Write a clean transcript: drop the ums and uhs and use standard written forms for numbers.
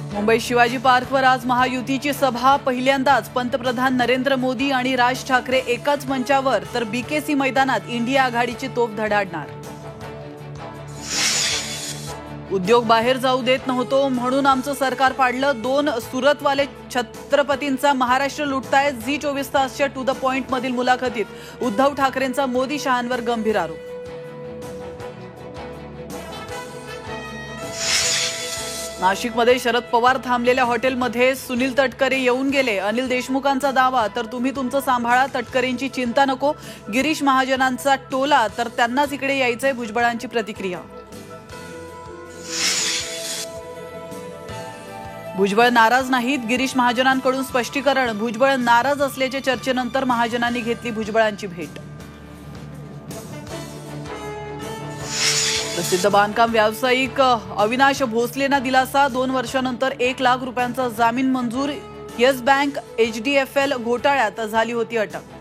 मुंबई शिवाजी पार्कवर आज महायुतीची सभा। पहिल्यांदाच पंतप्रधान नरेंद्र मोदी आणि राज ठाकरे एकाच मंचावर, तर बीकेसी मैदानात इंडिया आघाडीची तोफ धडाडणार। उद्योग बाहेर जाऊ देत नव्हतो म्हणून आमचं सरकार पाडलं। 2 सुरतवाले छत्रपतींचा महाराष्ट्र लुटतायत। झी24 तासच्या टू द पॉइंट मधील मुलाखतीत उद्धव ठाकरेंचा मोदी शहांवर गंभीर आरोप। नाशिकमध्ये शरद पवार थांबलेल्या हॉटेलमध्ये सुनील तटकरे येऊन गेले। अनिल देशमुखांचा दावा, तर तुम्ही तुमचं सांभाळा, तटकरेंची चिंता नको। गिरीश महाजनांचा टोला, तर त्यांनाच इकडे यायचंय, भुजबळांची प्रतिक्रिया। भुजबळ नाराज नाहीत, गिरीश महाजनांकडून स्पष्टीकरण। भुजबळ नाराज असल्याच्या चर्चेनंतर महाजनांनी घेतली भुजबळांची भेट। प्रसिद्ध बांधकाम व्यावसायिक अविनाश भोसलेंना दिलासा। 2 वर्षांनंतर 1 लाख रुपयांचा जामीन मंजूर। येस बँक HDFL घोटाळ्यात झाली होती अटक।